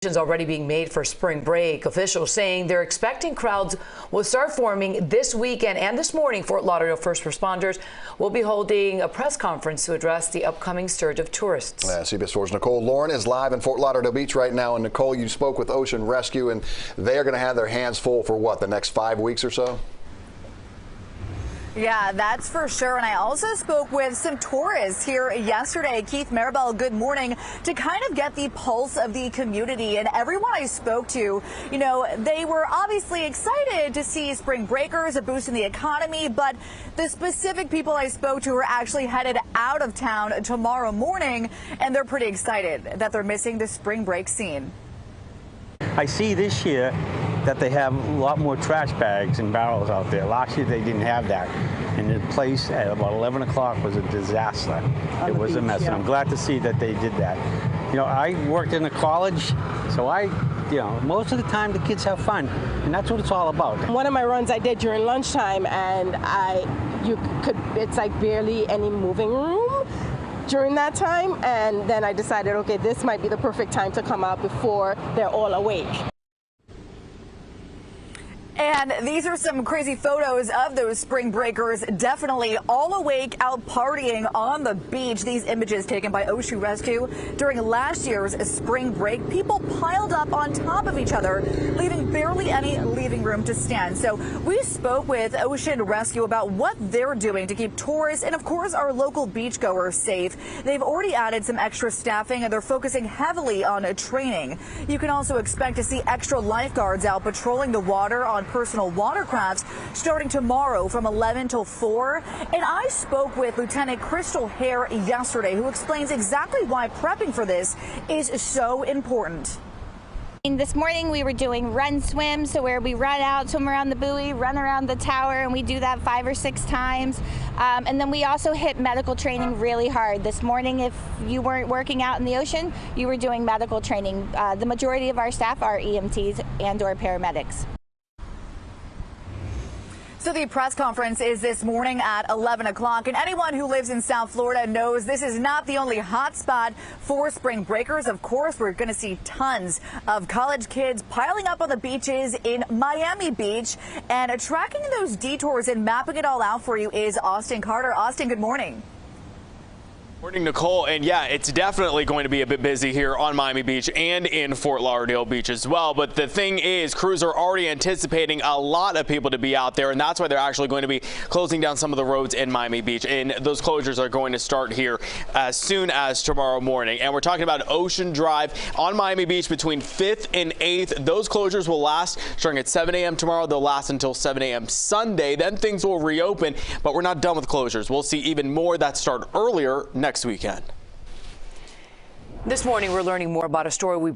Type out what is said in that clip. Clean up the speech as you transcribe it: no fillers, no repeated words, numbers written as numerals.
Already being made for spring break. Officials saying they're expecting crowds will start forming this weekend, and this morning Fort Lauderdale first responders will be holding a press conference to address the upcoming surge of tourists. CBS 4's Nicole Lauren is live in Fort Lauderdale Beach right now. And Nicole, you spoke with Ocean Rescue, and they are going to have their hands full for what, the next 5 weeks or so? Yeah, that's for sure. And I also spoke with some tourists here yesterday. Keith Maribel, good morning, to kind of get the pulse of the community. And everyone I spoke to, you know, they were obviously excited to see spring breakers, a boost in the economy. But the specific people I spoke to are actually headed out of town tomorrow morning, and they're pretty excited that they're missing the spring break scene. I see this year that they have a lot more trash bags and barrels out there. Last year they didn't have that. And the place at about 11 o'clock was a disaster. It was a mess. Yeah. And I'm glad to see that they did that. You know, I worked in a college, so most of the time the kids have fun. And that's what it's all about. One of my runs I did during lunchtime, and it's like barely any moving room during that time. And then I decided, okay, this might be the perfect time to come out before they're all awake. And these are some crazy photos of those spring breakers, definitely all awake, out partying on the beach. These images taken by Ocean Rescue during last year's spring break. People piled up on top of each other, leaving barely any leaving room to stand. So we spoke with Ocean Rescue about what they're doing to keep tourists and, of course, our local beachgoers safe. They've already added some extra staffing, and they're focusing heavily on training. You can also expect to see extra lifeguards out patrolling the water on personal watercrafts starting tomorrow from 11 till 4. And I spoke with Lieutenant Crystal Hare yesterday, who explains exactly why prepping for this is so important. This morning we were doing run swim, so where we run out, swim around the buoy, run around the tower, and we do that 5 or 6 times. And then we also hit medical training really hard. This morning, if you weren't working out in the ocean, you were doing medical training. The majority of our staff are EMTs and or paramedics. So the press conference is this morning at 11 o'clock, and anyone who lives in South Florida knows this is not the only hot spot for spring breakers. Of course, we're going to see tons of college kids piling up on the beaches in Miami Beach, and tracking those detours and mapping it all out for you is Austin Carter. Austin, good morning. Morning, Nicole. And yeah, it's definitely going to be a bit busy here on Miami Beach and in Fort Lauderdale Beach as well. But the thing is, crews are already anticipating a lot of people to be out there, and that's why they're actually going to be closing down some of the roads in Miami Beach. And those closures are going to start here as soon as tomorrow morning. And we're talking about Ocean Drive on Miami Beach between 5th and 8th. Those closures will last starting at 7 a.m. tomorrow. They'll last until 7 a.m. Sunday. Then things will reopen, but we're not done with closures. We'll see even more that start earlier next weekend. This morning, we're learning more about a story we